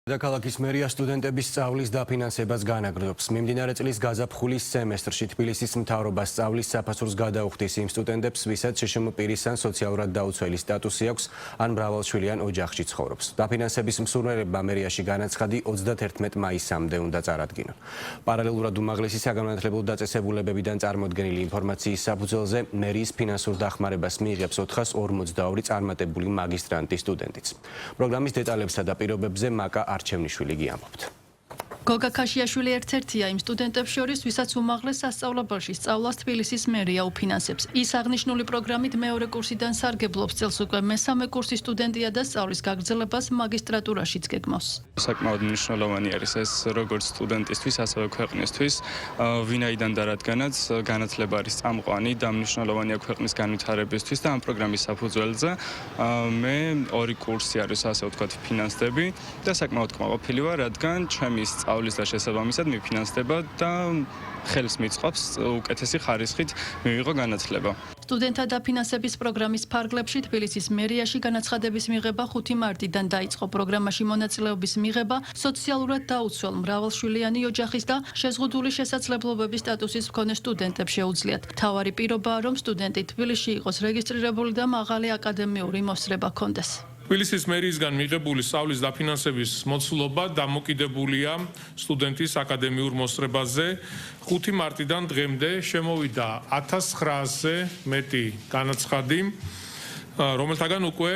დედაქალაქის მერია სტუდენტების სწავლის დაფინანსებას განაგრძობს. მიმდინარე წლის გაზაფხულის სემესტრში თბილისის მთავრობას სწავლის საფასურს გადაუხდის იმ სტუდენტებს, ვისაც შშმ პირის ან სოციალურად დაუცველი სტატუსი აქვს, ან მრავალშვილიან ოჯახში ცხოვრობს. დაფინანსების მსურველებმა მერიაში განაცხადი 31 მაისამდე უნდა წარადგინონ. პარალელურად უმაღლესი საგანმანათლებლო დაწესებულებებიდან წარმოდგენილი ინფორმაციის საფუძველზე მერიის ფინანსურ დახმარებას მიიღებს 442 წარმატებული მაგისტრანტი სტუდენტიც. პროგრამის დეტალებსა და პირობებზე მაკა არჩევნიშვილი გიამბობთ. გოგა ქაშიაშვილი ერთ-ერთია იმ სტუდენტებს შორის, ვისაც უმაღლეს სასწავლებელში სწავლას თბილისის მერია უფინანსებს. ის აღნიშნული პროგრამით მეორე კურსიდან სარგებლობს, წელს უკვე მესამე კურსის სტუდენტია და სწავლის გაგრძელებას მაგისტრატურაშიც გეგმავს. საკმაოდ მნიშვნელოვანი არის ეს როგორც სტუდენტისთვის, ასევე ქვეყნისთვის, ვინაიდან და რადგანაც განათლება არის წამყვანი და მნიშვნელოვანია ქვეყნის განვითარებისთვის და ამ პროგრამის საფუძველზე მე ორი კურსი არის, ასე ვთქვათ, ფინანსდები და საკმაოდ კმაყოფილი ვარ, რადგან ჩემი სწავლის და შესაბამისად მიფინანსდება და ხელს მიწყობს უკეთესი ხარისხით მივიღო განათლება. სტუდენტთა დაფინანსების პროგრამის ფარგლებში თბილისის მერიაში განაცხადების მიღება 5 მარტიდან დაიწყო. პროგრამაში მონაწილეობის მიღება სოციალურად დაუცველ მრავალშვილიანი ოჯახის და შეზღუდული შესაძლებლობების სტატუსის მქონე სტუდენტებს შეუძლიათ. მთავარი პირობაა, რომ სტუდენტი თბილისში იყოს რეგისტრირებული და მაღალი აკადემიური მოსწრება ჰქონდეს. თბილისის მერიისგან მიღებული სწავლის დაფინანსების მოცულობა დამოკიდებულია სტუდენტის აკადემიურ მოსწრებაზე. 5 მარტიდან დღემდე შემოვიდა 1900-ზე მეტი განაცხადი, რომელთაგან უკვე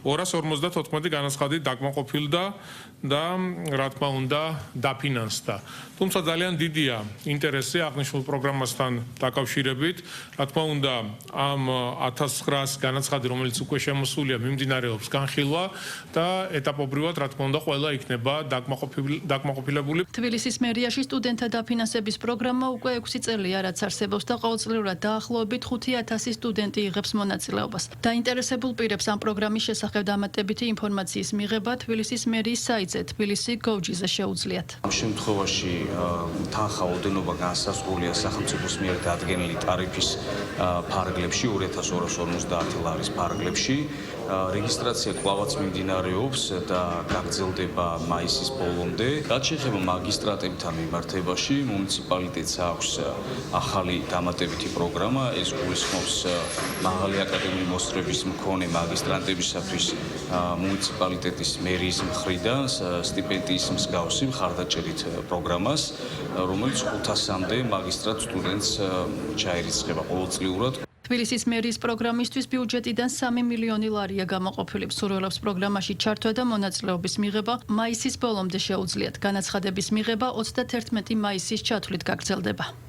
254 განაცხადი დაკმაყოფილდა და რა თქმა უნდა დაფინანსდა. თუმცა ძალიან დიდია ინტერესი აღნიშნულ პროგრამასთან დაკავშირებით. რა თქმა უნდა ამ 1900 განაცხადი, რომელიც უკვე შემოსულია, მიმდინარეობს განხილვა და ეტაპობრივად რა თქმა უნდა ყველა იქნება დაკმაყოფილებული. თბილისის მერიაში სტუდენტთა დაფინანსების პროგრამა უკვე 6 წელია, რაც არსებობს და ყოველწლიურად დაახლოებით 5000 სტუდენტი იღებს მონაწილეობას. დაინტერესებულ პირებს ამ პროგრამის შესახებ დამატებითი ინფორმაციის მიღება თბილისის მერიის საიტზე tbilisi.gov.gz-ზე შეუძლიათ. ამ შემთხვევაში თანხა ოდენობა განსაზღვრულია სახელმწიფოს მიერ დადგენილი ტარიფის ფარგლებში 2250 ლარის ფარგლებში. რეგისტრაცია კვლავაც მიმდინარეობს და გაგრძელდება მაისის ბოლომდე. რაც შეეხება მაგისტრატებთან მიმართებაში, მუნიციპალიტეტს აქვს ახალი დამატებითი პროგრამა. ეს გულისხმობს მაღალი აკადემიური მოსწრების მქონე მაგისტრანტებისათვის მუნიციპალიტეტის მერიის მხრიდან სტიპენდიის მსგავსი მხარდაჭერით პროგრამას, რომელიც 500-მდე მაგისტრატ სტუდენტს ჩაირიცხება ყოველწლიურად. თბილისის მერიის პროგრამისთვის ბიუჯეტიდან 3 მილიონი ლარია გამოყოფილი. მსურველებს პროგრამაში ჩართვა და მონაწილეობის მიღება მაისის ბოლომდე შეუძლიათ. განაცხადების მიღება 31 მაისის ჩათვლით გაგრძელდება.